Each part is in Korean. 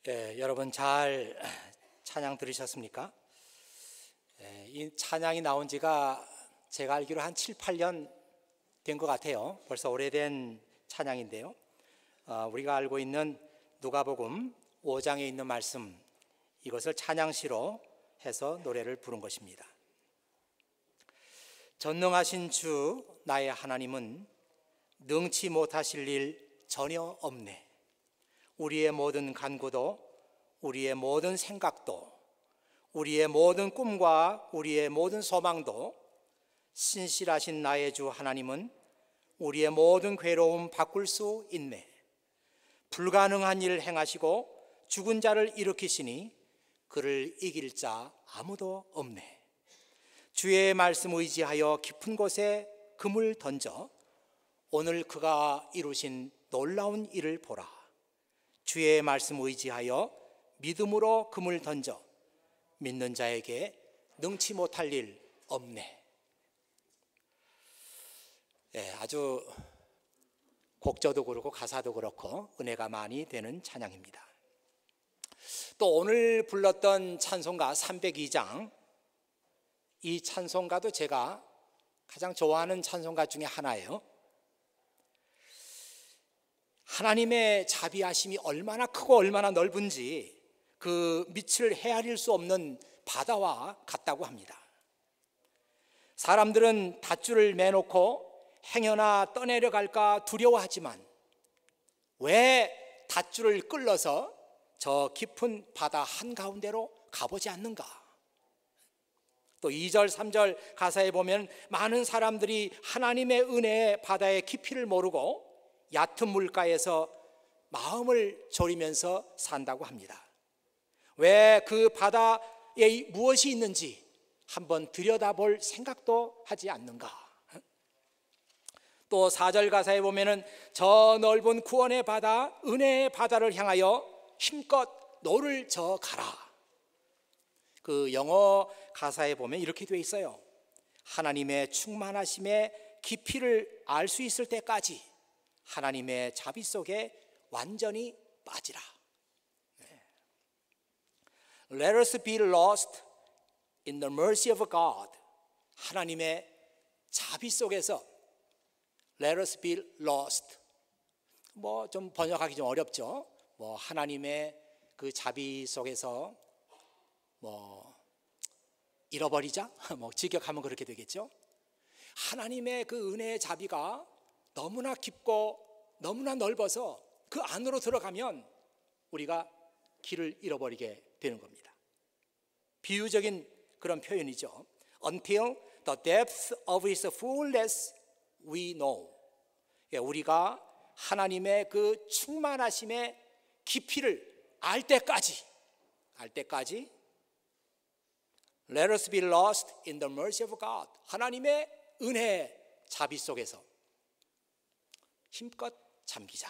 여러분 잘 찬양 들으셨습니까? 이 찬양이 나온 지가 제가 알기로 한 7, 8년 된 것 같아요. 벌써 오래된 찬양인데요. 우리가 알고 있는 누가복음 5장에 있는 말씀, 이것을 찬양시로 해서 노래를 부른 것입니다. 전능하신 주 나의 하나님은 능치 못하실 일 전혀 없네. 우리의 모든 간구도, 우리의 모든 생각도, 우리의 모든 꿈과 우리의 모든 소망도 신실하신 나의 주 하나님은 우리의 모든 괴로움 바꿀 수 있네. 불가능한 일을 행하시고 죽은 자를 일으키시니 그를 이길 자 아무도 없네. 주의 말씀 의지하여 깊은 곳에 금을 던져 오늘 그가 이루신 놀라운 일을 보라. 주의 말씀 의지하여 믿음으로 금을 던져 믿는 자에게 능치 못할 일 없네. 아주 곡조도 그렇고 가사도 그렇고 은혜가 많이 되는 찬양입니다. 또 오늘 불렀던 찬송가 302장, 이 찬송가도 제가 가장 좋아하는 찬송가 중에 하나예요. 하나님의 자비하심이 얼마나 크고 얼마나 넓은지 그 밑을 헤아릴 수 없는 바다와 같다고 합니다. 사람들은 닷줄을 매놓고 행여나 떠내려갈까 두려워하지만 왜 닷줄을 끌어서 저 깊은 바다 한가운데로 가보지 않는가? 또 2절, 3절 가사에 보면 많은 사람들이 하나님의 은혜의 바다의 깊이를 모르고 얕은 물가에서 마음을 졸이면서 산다고 합니다. 왜 그 바다에 무엇이 있는지 한번 들여다볼 생각도 하지 않는가? 또 4절 가사에 보면은 저 넓은 구원의 바다, 은혜의 바다를 향하여 힘껏 노를 저 가라. 그 영어 가사에 보면 이렇게 되어 있어요. 하나님의 충만하심의 깊이를 알 수 있을 때까지 하나님의 자비 속에 완전히 빠지라. Let us be lost in the mercy of God. 하나님의 자비 속에서 Let us be lost. 좀 번역하기 좀 어렵죠. 하나님의 그 자비 속에서 잃어버리자. 직역하면 그렇게 되겠죠. 하나님의 그 은혜의 자비가 너무나 깊고 너무나 넓어서 그 안으로 들어가면 우리가 길을 잃어버리게 되는 겁니다. 비유적인 그런 표현이죠. Until the depth of His fullness we know. 우리가 하나님의 그 충만하심의 깊이를 알 때까지 Let us be lost in the mercy of God. 하나님의 은혜 자비 속에서 힘껏 잠기자.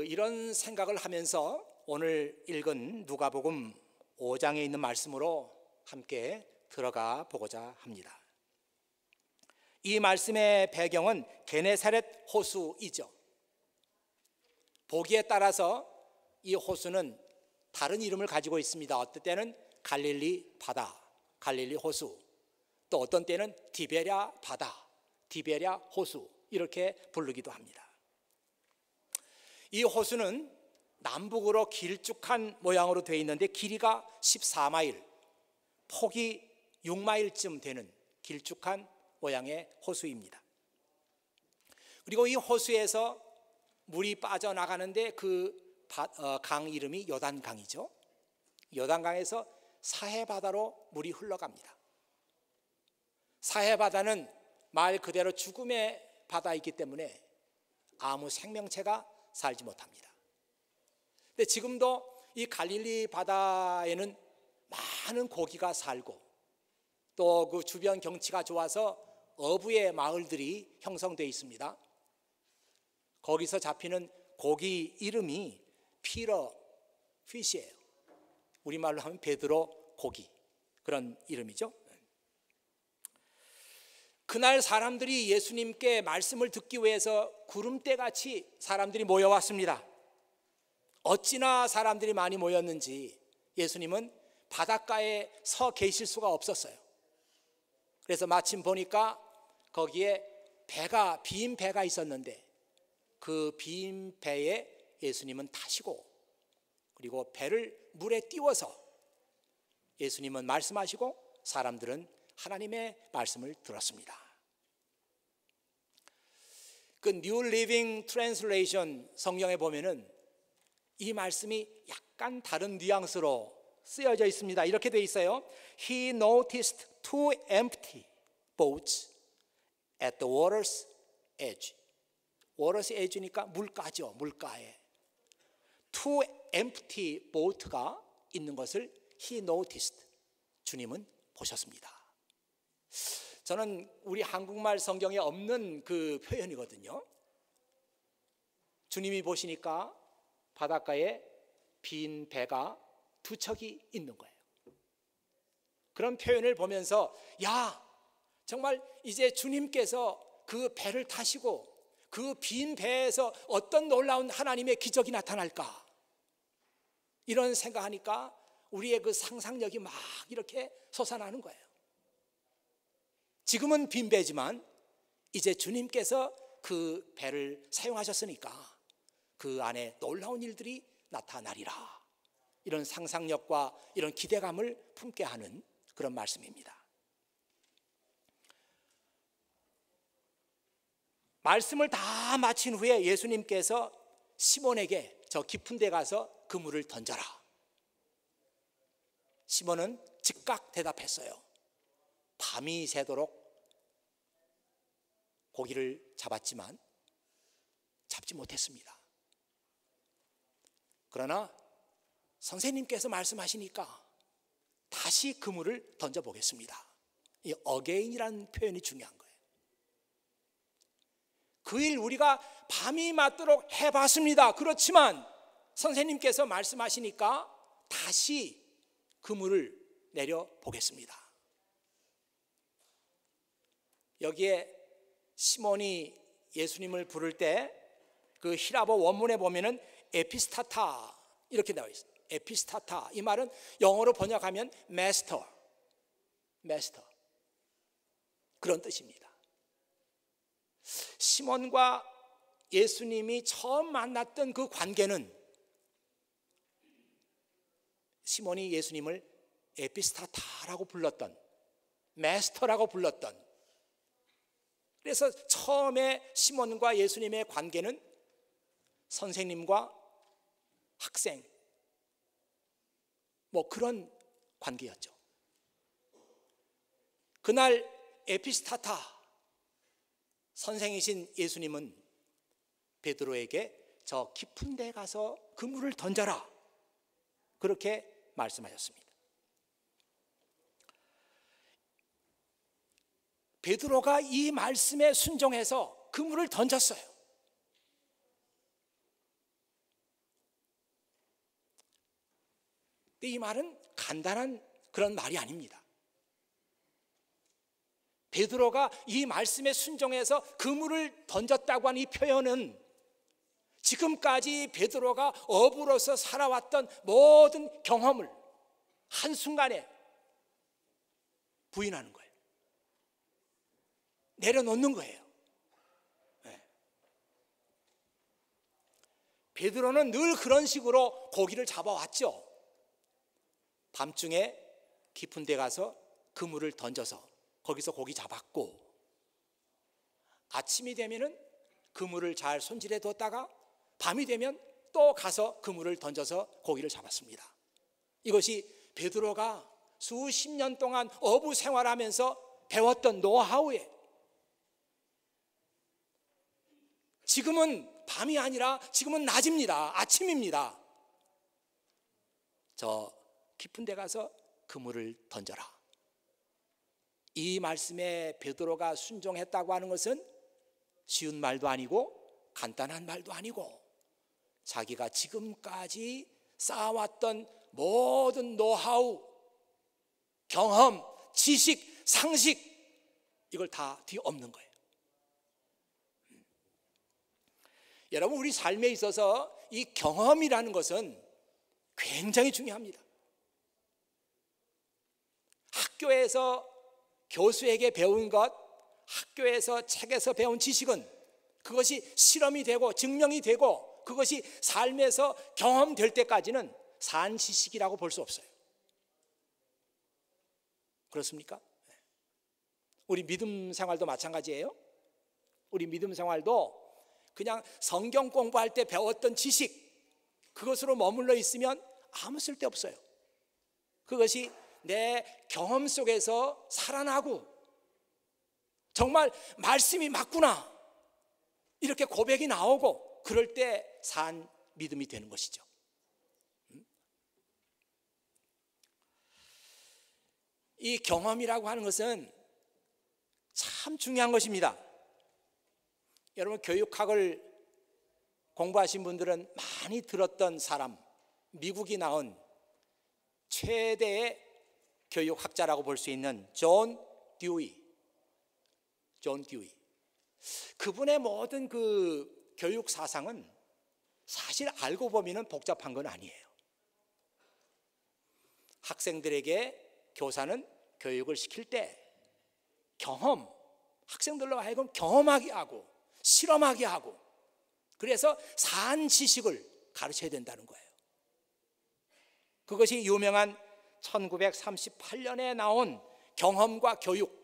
이런 생각을 하면서 오늘 읽은 누가복음 5장에 있는 말씀으로 함께 들어가 보고자 합니다. 이 말씀의 배경은 게네사렛 호수이죠. 보기에 따라서 이 호수는 다른 이름을 가지고 있습니다. 어떤 때는 갈릴리 바다, 갈릴리 호수, 또 어떤 때는 디베랴 바다, 디베랴 호수, 이렇게 부르기도 합니다. 이 호수는 남북으로 길쭉한 모양으로 되어 있는데 길이가 14마일, 폭이 6마일쯤 되는 길쭉한 모양의 호수입니다. 그리고 이 호수에서 물이 빠져나가는데 강 이름이 요단강이죠. 요단강에서 사해바다로 물이 흘러갑니다. 사해바다는 말 그대로 죽음의 바다이기 때문에 아무 생명체가 살지 못합니다. 근데 지금도 이 갈릴리 바다에는 많은 고기가 살고 또 그 주변 경치가 좋아서 어부의 마을들이 형성되어 있습니다. 거기서 잡히는 고기 이름이 피러 피시예요. 우리말로 하면 베드로 고기, 그런 이름이죠. 그날 사람들이 예수님께 말씀을 듣기 위해서 구름대같이 사람들이 모여왔습니다. 어찌나 사람들이 많이 모였는지 예수님은 바닷가에 서 계실 수가 없었어요. 그래서 마침 보니까 거기에 빈 배가 있었는데 그 빈 배에 예수님은 타시고, 그리고 배를 물에 띄워서 예수님은 말씀하시고 사람들은 하나님의 말씀을 들었습니다. 그 New Living Translation 성경에 보면은 이 말씀이 약간 다른 뉘앙스로 쓰여져 있습니다. 이렇게 돼 있어요. He noticed two empty boats at the water's edge. water's edge니까 물가죠. 물가에 two empty boat가 있는 것을 he noticed, 주님은 보셨습니다. 저는 우리 한국말 성경에 없는 그 표현이거든요. 주님이 보시니까 바닷가에 빈 배가 두 척이 있는 거예요. 그런 표현을 보면서 야, 정말 이제 주님께서 그 배를 타시고 그 빈 배에서 어떤 놀라운 하나님의 기적이 나타날까, 이런 생각하니까 우리의 그 상상력이 막 이렇게 솟아나는 거예요. 지금은 빈 배지만 이제 주님께서 그 배를 사용하셨으니까 그 안에 놀라운 일들이 나타나리라, 이런 상상력과 이런 기대감을 품게 하는 그런 말씀입니다. 말씀을 다 마친 후에 예수님께서 시몬에게 저 깊은 데 가서 그물을 던져라. 시몬은 즉각 대답했어요. 밤이 새도록 고기를 잡았지만 잡지 못했습니다. 그러나 선생님께서 말씀하시니까 다시 그물을 던져보겠습니다. 이 again이라는 표현이 중요한 거예요. 그 일 우리가 밤이 맞도록 해봤습니다. 그렇지만 선생님께서 말씀하시니까 다시 그물을 내려보겠습니다. 여기에 시몬이 예수님을 부를 때 그 히라보 원문에 보면은 에피스타타 이렇게 나와 있어요. 에피스타타, 이 말은 영어로 번역하면 마스터, 그런 뜻입니다. 시몬과 예수님이 처음 만났던 그 관계는 시몬이 예수님을 에피스타타라고 불렀던, 마스터라고 불렀던, 그래서 처음에 시몬과 예수님의 관계는 선생님과 학생, 뭐 그런 관계였죠. 그날 에피스타타, 선생이신 예수님은 베드로에게 저 깊은 데 가서 그물을 던져라, 그렇게 말씀하셨습니다. 베드로가 이 말씀에 순종해서 그물을 던졌어요. 근데 이 말은 간단한 그런 말이 아닙니다. 베드로가 이 말씀에 순종해서 그물을 던졌다고 하는 이 표현은 지금까지 베드로가 어부로서 살아왔던 모든 경험을 한순간에 부인하는 거예요. 내려놓는 거예요. 네. 베드로는 늘 그런 식으로 고기를 잡아왔죠. 밤중에 깊은 데 가서 그물을 던져서 거기서 고기 잡았고, 아침이 되면은 그물을 잘 손질해 뒀다가 밤이 되면 또 가서 그물을 던져서 고기를 잡았습니다. 이것이 베드로가 수십 년 동안 어부 생활하면서 배웠던 노하우예요. 지금은 밤이 아니라 지금은 낮입니다. 아침입니다. 저 깊은 데 가서 그물을 던져라. 이 말씀에 베드로가 순종했다고 하는 것은 쉬운 말도 아니고 간단한 말도 아니고 자기가 지금까지 쌓아왔던 모든 노하우, 경험, 지식, 상식, 이걸 다 뒤엎는 거예요. 여러분, 우리 삶에 있어서 이 경험이라는 것은 굉장히 중요합니다. 학교에서 교수에게 배운 것, 학교에서 책에서 배운 지식은 그것이 실험이 되고 증명이 되고 그것이 삶에서 경험될 때까지는 산 지식이라고 볼 수 없어요. 그렇습니까? 우리 믿음 생활도 마찬가지예요. 우리 믿음 생활도 그냥 성경 공부할 때 배웠던 지식, 그것으로 머물러 있으면 아무 쓸데 없어요. 그것이 내 경험 속에서 살아나고 정말 말씀이 맞구나 이렇게 고백이 나오고 그럴 때 산 믿음이 되는 것이죠. 이 경험이라고 하는 것은 참 중요한 것입니다. 여러분, 교육학을 공부하신 분들은 많이 들었던 사람, 미국이 낳은 최대의 교육학자라고 볼 수 있는 존 듀이. 그분의 모든 그 교육 사상은 사실 알고 보면 복잡한 건 아니에요. 학생들에게 교사는 교육을 시킬 때 학생들로 하여금 경험하게 하고 실험하게 하고 그래서 산 지식을 가르쳐야 된다는 거예요. 그것이 유명한 1938년에 나온 경험과 교육,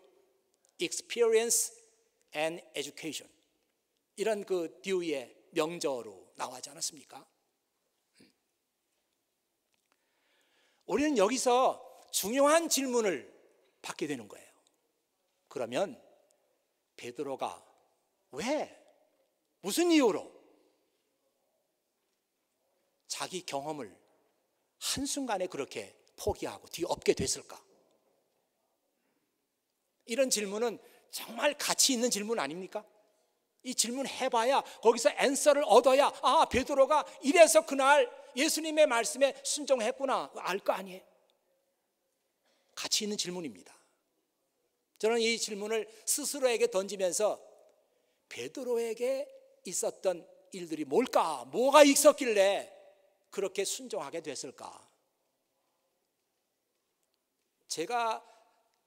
Experience and Education, 이런 그 듀이의 명저로 나오지 않았습니까? 우리는 여기서 중요한 질문을 받게 되는 거예요. 그러면 베드로가 왜, 무슨 이유로 자기 경험을 한순간에 그렇게 포기하고 뒤엎게 됐을까? 이런 질문은 정말 가치 있는 질문 아닙니까? 이 질문 해봐야 거기서 앤서를 얻어야 베드로가 이래서 그날 예수님의 말씀에 순종했구나 알 거 아니에요. 가치 있는 질문입니다. 저는 이 질문을 스스로에게 던지면서 베드로에게 있었던 일들이 뭘까? 뭐가 있었길래 그렇게 순종하게 됐을까? 제가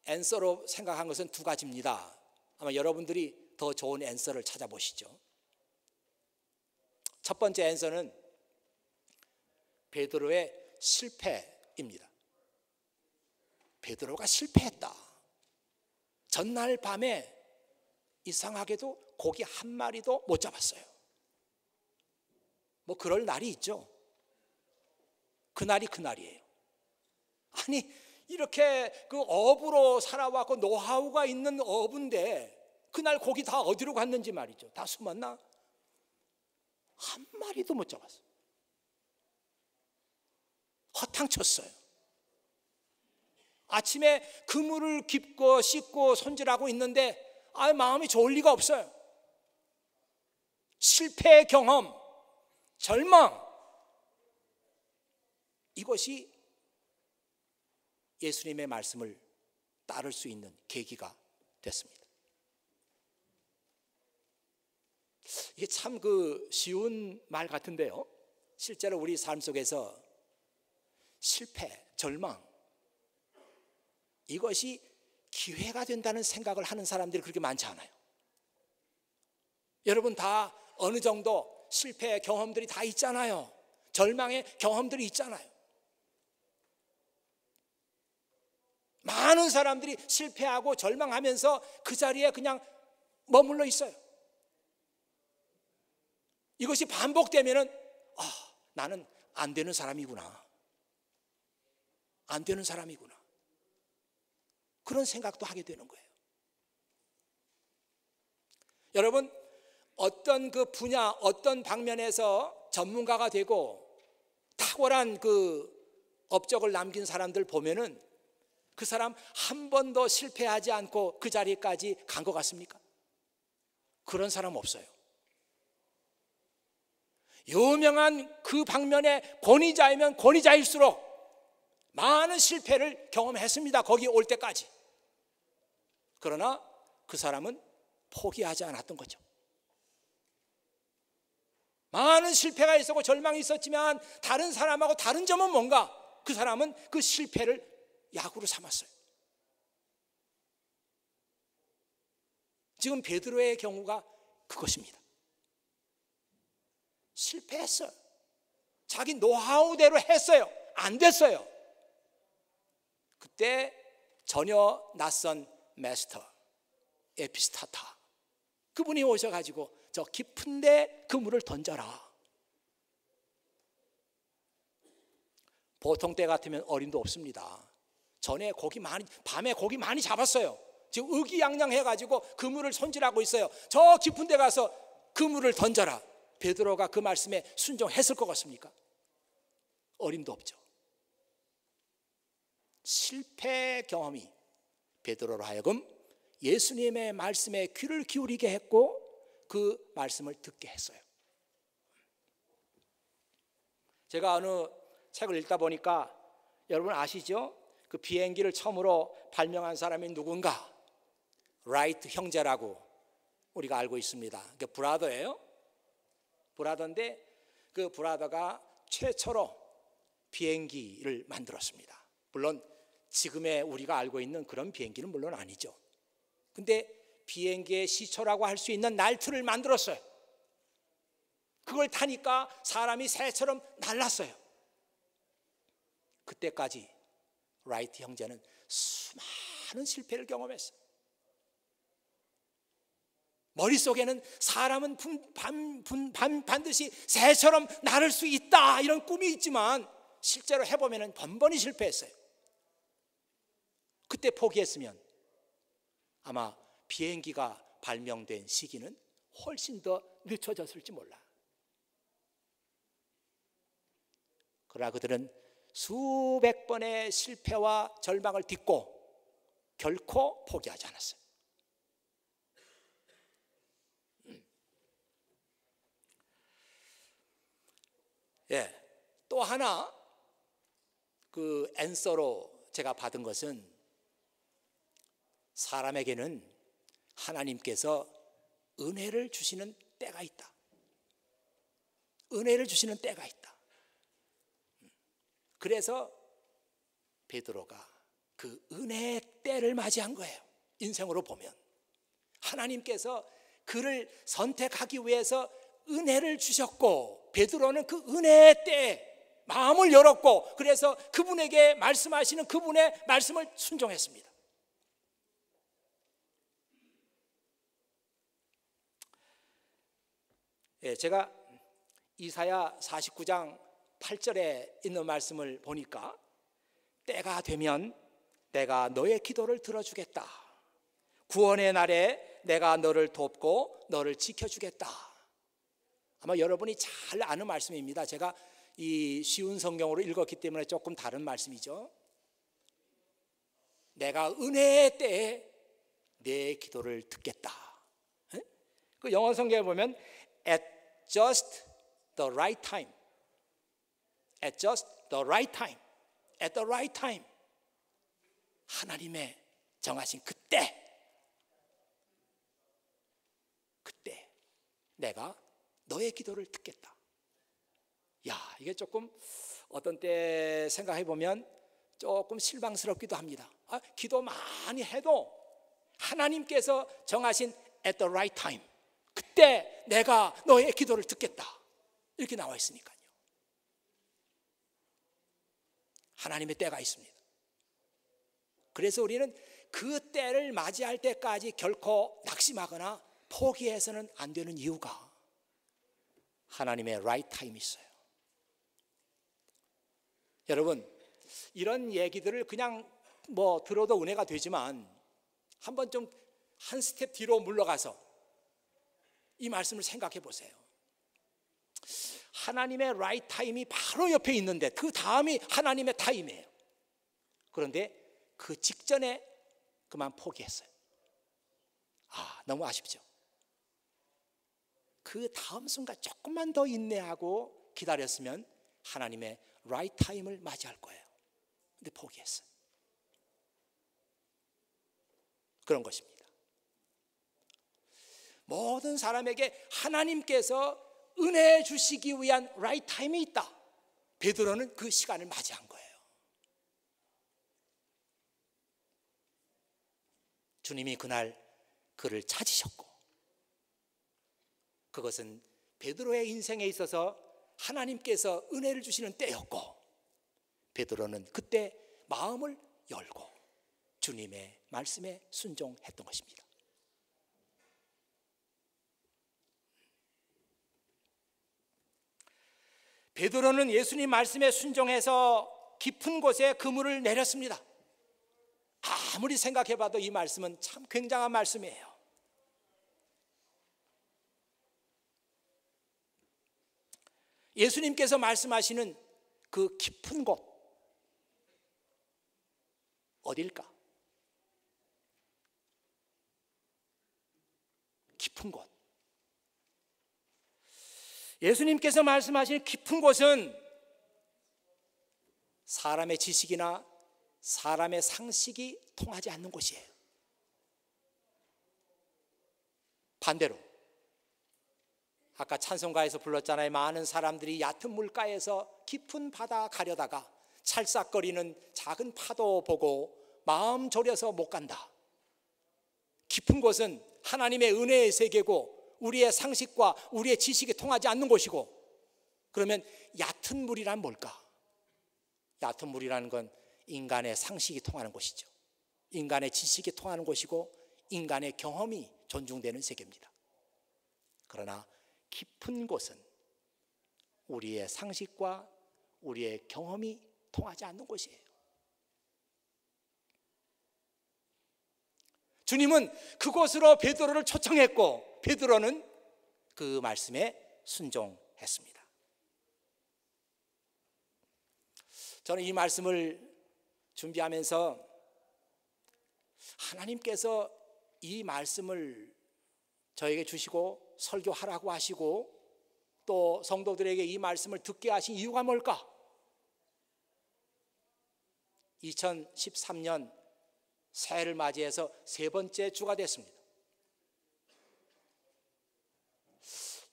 앤서로 생각한 것은 두 가지입니다. 아마 여러분들이 더 좋은 앤서를 찾아보시죠. 첫 번째 앤서는 베드로의 실패입니다. 베드로가 실패했다. 전날 밤에 이상하게도 고기 한 마리도 못 잡았어요. 뭐 그럴 날이 있죠. 그날이 그날이에요. 아니 이렇게 그 어부로 살아왔고 노하우가 있는 어부인데 그날 고기 다 어디로 갔는지 말이죠. 다 숨었나? 한 마리도 못 잡았어요. 허탕쳤어요. 아침에 그물을 깁고 씻고 손질하고 있는데 마음이 좋을 리가 없어요. 실패의 경험, 절망, 이것이 예수님의 말씀을 따를 수 있는 계기가 됐습니다. 이게 참 쉬운 말 같은데요. 실제로 우리 삶 속에서 실패, 절망, 이것이 기회가 된다는 생각을 하는 사람들이 그렇게 많지 않아요. 여러분 다 어느 정도 실패의 경험들이 다 있잖아요. 절망의 경험들이 있잖아요. 많은 사람들이 실패하고 절망하면서 그 자리에 그냥 머물러 있어요. 이것이 반복되면은 나는 안 되는 사람이구나. 안 되는 사람이구나. 그런 생각도 하게 되는 거예요. 여러분, 어떤 그 분야, 어떤 방면에서 전문가가 되고 탁월한 그 업적을 남긴 사람들 보면은 그 사람 한 번도 실패하지 않고 그 자리까지 간 것 같습니까? 그런 사람 없어요. 유명한 그 방면의 권위자이면 권위자일수록 많은 실패를 경험했습니다. 거기 올 때까지. 그러나 그 사람은 포기하지 않았던 거죠. 많은 실패가 있었고 절망이 있었지만 다른 사람하고 다른 점은 뭔가? 그 사람은 그 실패를 야구로 삼았어요. 지금 베드로의 경우가 그것입니다. 실패했어요. 자기 노하우대로 했어요. 안 됐어요. 그때 전혀 낯선 마스터 에피스타타, 그분이 오셔가지고 저 깊은데 그물을 던져라. 보통 때 같으면 어림도 없습니다. 전에 밤에 고기 많이 잡았어요. 지금 의기양양해가지고 그물을 손질하고 있어요. 저 깊은 데 가서 그물을 던져라. 베드로가 그 말씀에 순종했을 것 같습니까? 어림도 없죠. 실패 경험이 베드로로 하여금 예수님의 말씀에 귀를 기울이게 했고 그 말씀을 듣게 했어요. 제가 어느 책을 읽다 보니까 여러분 아시죠? 그 비행기를 처음으로 발명한 사람이 누군가? 라이트 형제라고 우리가 알고 있습니다. 그 브라더예요. 브라더인데 그 브라더가 최초로 비행기를 만들었습니다. 물론 지금의 우리가 알고 있는 그런 비행기는 물론 아니죠. 근데 비행기의 시초라고 할 수 있는 날트를 만들었어요. 그걸 타니까 사람이 새처럼 날랐어요. 그때까지 라이트 형제는 수많은 실패를 경험했어요. 머릿속에는 사람은 반드시 새처럼 날을 수 있다 이런 꿈이 있지만 실제로 해보면 번번이 실패했어요. 그때 포기했으면 아마 비행기가 발명된 시기는 훨씬 더 늦춰졌을지 몰라. 그러나 그들은 수백 번의 실패와 절망을 딛고 결코 포기하지 않았어요. 또 하나 그 앤서로 제가 받은 것은 사람에게는 하나님께서 은혜를 주시는 때가 있다. 은혜를 주시는 때가 있다. 그래서 베드로가 그 은혜의 때를 맞이한 거예요. 인생으로 보면 하나님께서 그를 선택하기 위해서 은혜를 주셨고 베드로는 그 은혜의 때에 마음을 열었고 그래서 그분에게 말씀하시는 그분의 말씀을 순종했습니다. 제가 이사야 49장 8절에 있는 말씀을 보니까 때가 되면 내가 너의 기도를 들어주겠다. 구원의 날에 내가 너를 돕고 너를 지켜주겠다. 아마 여러분이 잘 아는 말씀입니다. 제가 이 쉬운 성경으로 읽었기 때문에 조금 다른 말씀이죠. 내가 은혜의 때에 내 기도를 듣겠다. 그 영어 성경에 보면 at just the right time, at just the right time, at the right time. 하나님의 정하신 그때 내가 너의 기도를 듣겠다. 야, 이게 조금 어떤 때 생각해 보면 조금 실망스럽기도 합니다. 기도 많이 해도 하나님께서 정하신 at the right time, 그때 내가 너의 기도를 듣겠다, 이렇게 나와 있으니까요. 하나님의 때가 있습니다. 그래서 우리는 그 때를 맞이할 때까지 결코 낙심하거나 포기해서는 안 되는 이유가 하나님의 right time이 있어요. 여러분, 이런 얘기들을 그냥 들어도 은혜가 되지만 한번 좀 한 스텝 뒤로 물러가서 이 말씀을 생각해 보세요. 하나님의 right time이 바로 옆에 있는데 그 다음이 하나님의 타임이에요. 그런데 그 직전에 그만 포기했어요. 너무 아쉽죠. 그 다음 순간 조금만 더 인내하고 기다렸으면 하나님의 right time을 맞이할 거예요. 근데 포기했어요. 그런 것입니다. 모든 사람에게 하나님께서 은혜 주시기 위한 right time이 있다. 베드로는 그 시간을 맞이한 거예요. 주님이 그날 그를 찾으셨고, 그것은 베드로의 인생에 있어서 하나님께서 은혜를 주시는 때였고, 베드로는 그때 마음을 열고 주님의 말씀에 순종했던 것입니다. 베드로는 예수님 말씀에 순종해서 깊은 곳에 그물을 내렸습니다. 아무리 생각해봐도 이 말씀은 참 굉장한 말씀이에요. 예수님께서 말씀하시는 그 깊은 곳 어딜까? 깊은 곳. 예수님께서 말씀하시는 깊은 곳은 사람의 지식이나 사람의 상식이 통하지 않는 곳이에요. 반대로 아까 찬송가에서 불렀잖아요. 많은 사람들이 얕은 물가에서 깊은 바다 가려다가 찰싹거리는 작은 파도 보고 마음 졸여서 못 간다. 깊은 곳은 하나님의 은혜의 세계고 우리의 상식과 우리의 지식이 통하지 않는 곳이고, 그러면 얕은 물이란 뭘까? 얕은 물이라는 건 인간의 상식이 통하는 곳이죠. 인간의 지식이 통하는 곳이고 인간의 경험이 존중되는 세계입니다. 그러나 깊은 곳은 우리의 상식과 우리의 경험이 통하지 않는 곳이에요. 주님은 그곳으로 베드로를 초청했고 베드로는 그 말씀에 순종했습니다. 저는 이 말씀을 준비하면서 하나님께서 이 말씀을 저에게 주시고 설교하라고 하시고 또 성도들에게 이 말씀을 듣게 하신 이유가 뭘까? 2013년 새해를 맞이해서 세 번째 주가 됐습니다.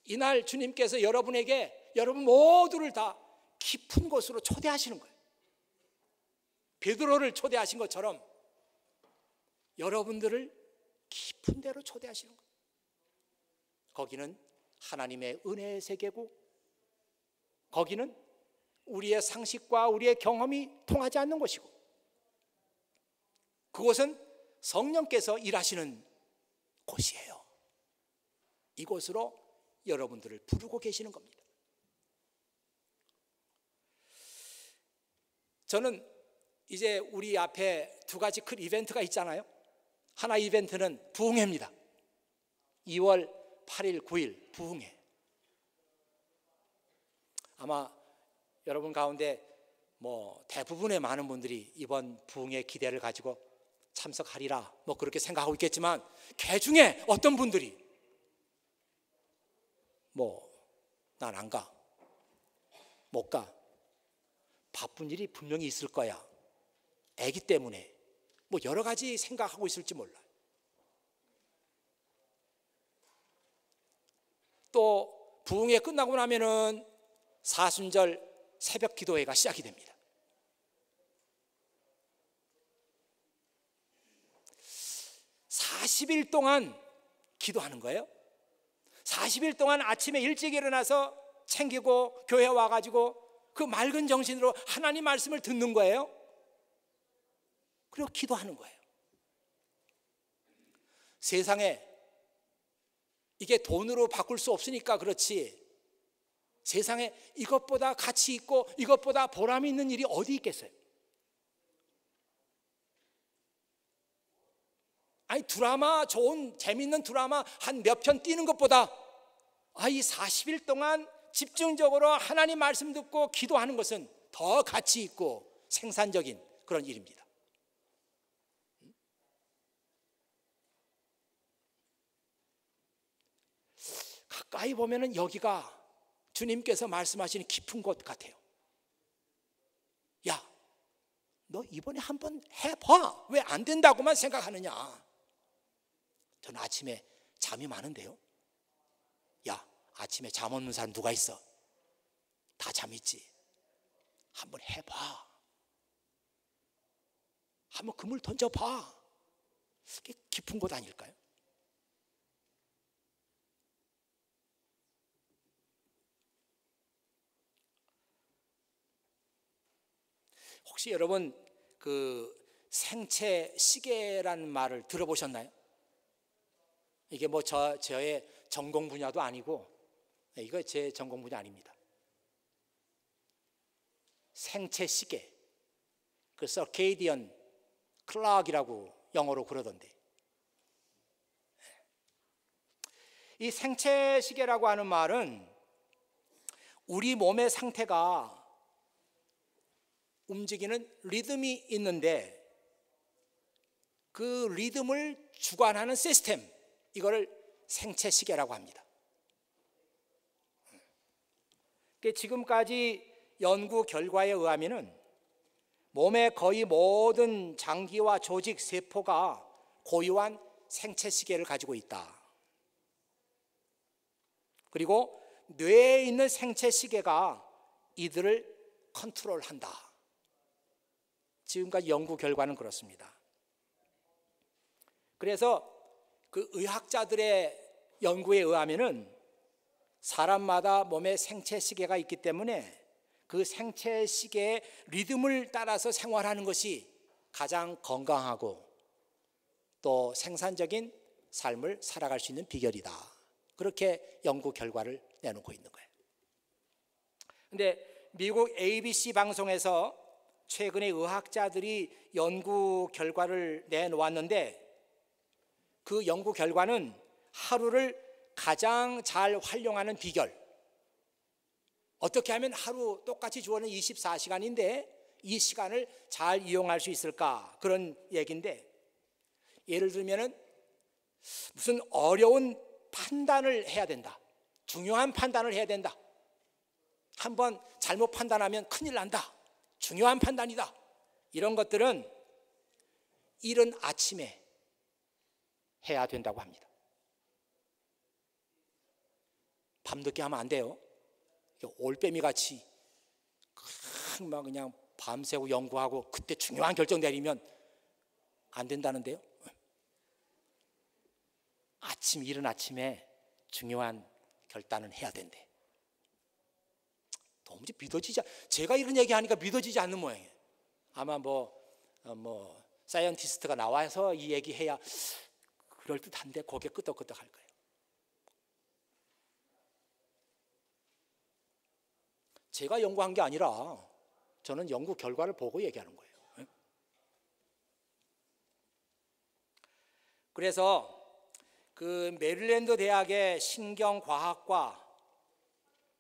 이날 주님께서 여러분 모두를 다 깊은 곳으로 초대하시는 거예요. 베드로를 초대하신 것처럼 여러분들을 깊은 데로 초대하시는 거예요. 거기는 하나님의 은혜의 세계고 거기는 우리의 상식과 우리의 경험이 통하지 않는 곳이고 그곳은 성령께서 일하시는 곳이에요. 이곳으로 여러분들을 부르고 계시는 겁니다. 저는 이제 우리 앞에 두 가지 큰 이벤트가 있잖아요. 하나 이벤트는 부흥회입니다. 2월 8일, 9일 부흥회. 아마 여러분 가운데 대부분의 많은 분들이 이번 부흥회 기대를 가지고 참석하리라 그렇게 생각하고 있겠지만 그 중에 어떤 분들이 난 안 가, 못 가, 바쁜 일이 분명히 있을 거야, 애기 때문에 여러 가지 생각하고 있을지 몰라요. 또 부흥회 끝나고 나면은 사순절 새벽 기도회가 시작이 됩니다. 40일 동안 기도하는 거예요. 40일 동안 아침에 일찍 일어나서 챙기고 교회 와가지고 그 맑은 정신으로 하나님 말씀을 듣는 거예요. 그리고 기도하는 거예요. 세상에 이게 돈으로 바꿀 수 없으니까 그렇지 세상에 이것보다 가치 있고 이것보다 보람이 있는 일이 어디 있겠어요? 아니 드라마, 좋은 재밌는 드라마 한 몇 편 띄는 것보다 이 40일 동안 집중적으로 하나님 말씀 듣고 기도하는 것은 더 가치 있고 생산적인 그런 일입니다. 가까이 보면은 여기가 주님께서 말씀하시는 깊은 곳 같아요. 야, 너 이번에 한번 해봐. 왜 안 된다고만 생각하느냐? 저는 아침에 잠이 많은데요. 아침에 잠 없는 사람 누가 있어? 다 잠 있지. 한번 해봐. 한번 그물 던져봐. 이게 깊은 곳 아닐까요? 혹시 여러분 그 생체 시계라는 말을 들어보셨나요? 이게 뭐 저의 전공 분야도 아니고, 이거 제 전공 분야 아닙니다. 생체 시계, 그 서케이디언 클락이라고 영어로 그러던데, 이 생체 시계라고 하는 말은 우리 몸의 상태가 움직이는 리듬이 있는데, 그 리듬을 주관하는 시스템, 이거를 생체 시계라고 합니다. 지금까지 연구 결과에 의하면은 몸의 거의 모든 장기와 조직, 세포가 고유한 생체 시계를 가지고 있다. 그리고 뇌에 있는 생체 시계가 이들을 컨트롤한다. 지금까지 연구 결과는 그렇습니다. 그래서 그 의학자들의 연구에 의하면은 사람마다 몸에 생체 시계가 있기 때문에 그 생체 시계의 리듬을 따라서 생활하는 것이 가장 건강하고 또 생산적인 삶을 살아갈 수 있는 비결이다. 그렇게 연구 결과를 내놓고 있는 거예요. 그런데 미국 ABC 방송에서 최근에 의학자들이 연구 결과를 내놓았는데, 그 연구 결과는 하루를 가장 잘 활용하는 비결, 어떻게 하면 하루 똑같이 주어진 24시간인데 이 시간을 잘 이용할 수 있을까, 그런 얘기인데, 예를 들면은 무슨 어려운 판단을 해야 된다, 중요한 판단을 해야 된다, 한번 잘못 판단하면 큰일 난다, 중요한 판단이다, 이런 것들은 이른 아침에 해야 된다고 합니다. 밤늦게 하면 안 돼요. 올빼미 같이 막 그냥 밤새고 연구하고 그때 중요한 결정 내리면 안 된다는데요. 이른 아침에 중요한 결단은 해야 된대. 도무지 믿어지지, 제가 이런 얘기하니까 믿어지지 않는 모양이에요. 아마 뭐 사이언티스트가 나와서 이 얘기해야 그럴듯한데 고개 끄덕끄덕 할 거예요. 제가 연구한 게 아니라 저는 연구 결과를 보고 얘기하는 거예요. 그래서 그 메릴랜드 대학의 신경과학과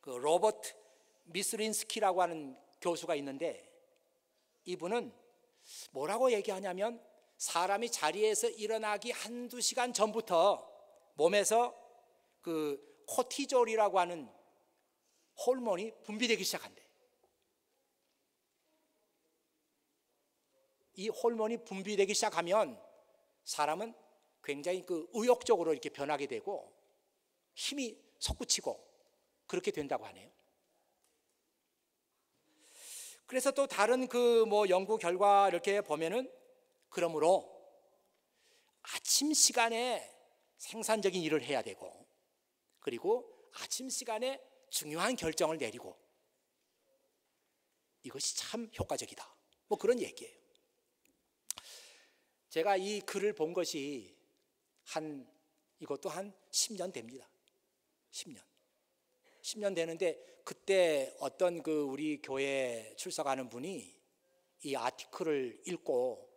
그 로버트 미스린스키라고 하는 교수가 있는데, 이분은 뭐라고 얘기하냐면 사람이 자리에서 일어나기 한두 시간 전부터 몸에서 그 코티졸이라고 하는 호르몬이 분비되기 시작한대. 이 호르몬이 분비되기 시작하면 사람은 굉장히 그 의욕적으로 이렇게 변하게 되고 힘이 솟구치고 그렇게 된다고 하네요. 그래서 또 다른 그 뭐 연구 결과 이렇게 보면은, 그러므로 아침 시간에 생산적인 일을 해야 되고, 그리고 아침 시간에 중요한 결정을 내리고, 이것이 참 효과적이다, 뭐 그런 얘기예요. 제가 이 글을 본 것이 이것도 한 10년 됩니다. 10년 되는데, 그때 어떤 그 우리 교회 출석하는 분이 이 아티클을 읽고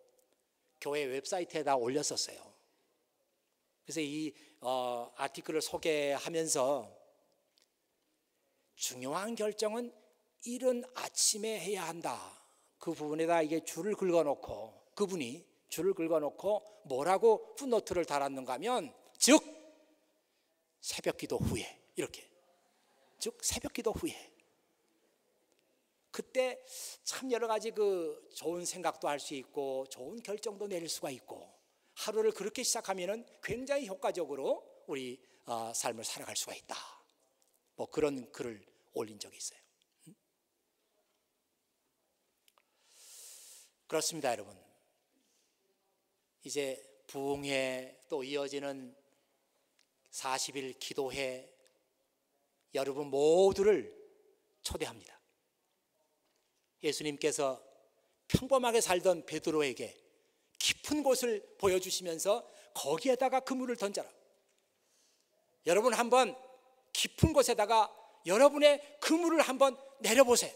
교회 웹사이트에다 올렸었어요. 그래서 이 아티클을 소개하면서 중요한 결정은 이른 아침에 해야 한다, 그 부분에다 이게 줄을 긁어놓고, 그분이 줄을 긁어놓고 뭐라고 풋노트를 달았는가 하면, 즉 새벽기도 후에, 이렇게, 즉 새벽기도 후에. 그때 참 여러 가지 그 좋은 생각도 할 수 있고 좋은 결정도 내릴 수가 있고, 하루를 그렇게 시작하면은 굉장히 효과적으로 우리 삶을 살아갈 수가 있다. 뭐 그런 글을 올린 적이 있어요. 그렇습니다, 여러분. 이제 부흥회 또 이어지는 40일 기도회, 여러분 모두를 초대합니다. 예수님께서 평범하게 살던 베드로에게 깊은 곳을 보여주시면서 거기에다가 그물을 던져라. 여러분 한번 깊은 곳에다가 여러분의 그물을 한번 내려보세요.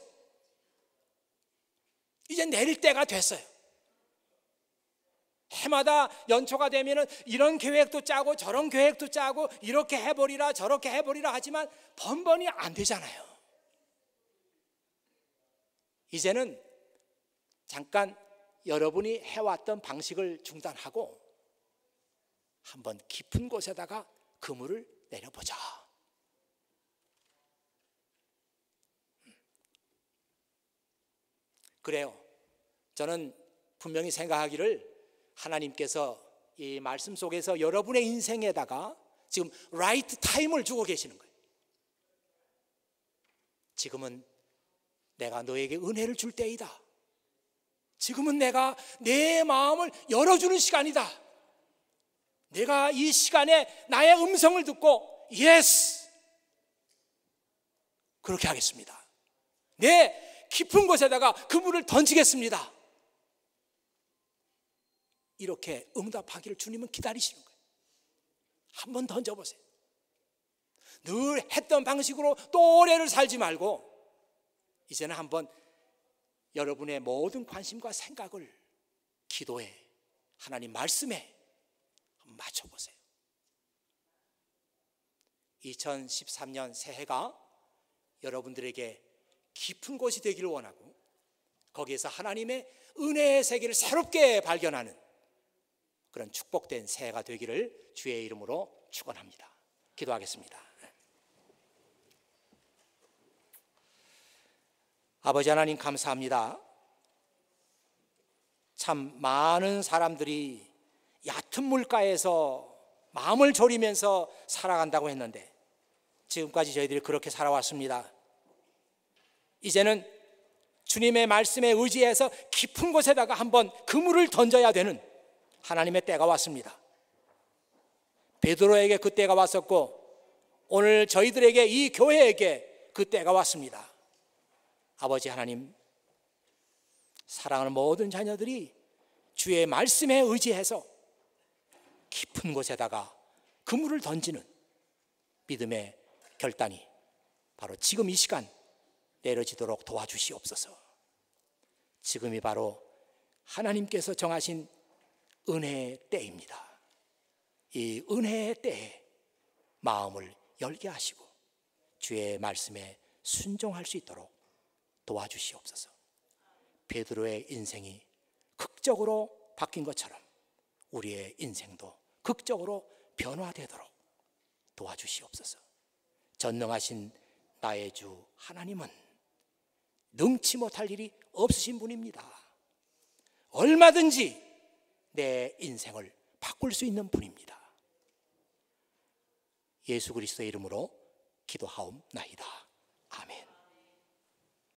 이제 내릴 때가 됐어요. 해마다 연초가 되면은 이런 계획도 짜고 저런 계획도 짜고 이렇게 해버리라 저렇게 해버리라 하지만 번번이 안 되잖아요. 이제는 잠깐 여러분이 해왔던 방식을 중단하고 한번 깊은 곳에다가 그물을 내려보자. 그래요. 저는 분명히 생각하기를 하나님께서 이 말씀 속에서 여러분의 인생에다가 지금 라이트 타임을 주고 계시는 거예요. 지금은 내가 너에게 은혜를 줄 때이다. 지금은 내가 내 마음을 열어주는 시간이다. 내가 이 시간에 나의 음성을 듣고 예스! 그렇게 하겠습니다. 내 깊은 곳에다가 그물을 던지겠습니다. 이렇게 응답하기를 주님은 기다리시는 거예요. 한번 던져보세요. 늘 했던 방식으로 또 올해를 살지 말고 이제는 한번 여러분의 모든 관심과 생각을 기도에, 하나님 말씀에 맞춰보세요. 2013년 새해가 여러분들에게 깊은 곳이 되기를 원하고 거기에서 하나님의 은혜의 세계를 새롭게 발견하는 그런 축복된 새해가 되기를 주의 이름으로 축원합니다. 기도하겠습니다. 아버지 하나님 감사합니다. 참 많은 사람들이 얕은 물가에서 마음을 졸이면서 살아간다고 했는데 지금까지 저희들이 그렇게 살아왔습니다. 이제는 주님의 말씀에 의지해서 깊은 곳에다가 한번 그물을 던져야 되는 하나님의 때가 왔습니다. 베드로에게 그 때가 왔었고 오늘 저희들에게 이 교회에게 그 때가 왔습니다. 아버지 하나님, 사랑하는 모든 자녀들이 주의 말씀에 의지해서 깊은 곳에다가 그물을 던지는 믿음의 결단이 바로 지금 이 시간 내려지도록 도와주시옵소서. 지금이 바로 하나님께서 정하신 은혜의 때입니다. 이 은혜의 때에 마음을 열게 하시고 주의 말씀에 순종할 수 있도록 도와주시옵소서. 베드로의 인생이 극적으로 바뀐 것처럼 우리의 인생도 극적으로 변화되도록 도와주시옵소서. 전능하신 나의 주 하나님은 능치 못할 일이 없으신 분입니다. 얼마든지 내 인생을 바꿀 수 있는 분입니다. 예수 그리스도의 이름으로 기도하옵나이다. 아멘.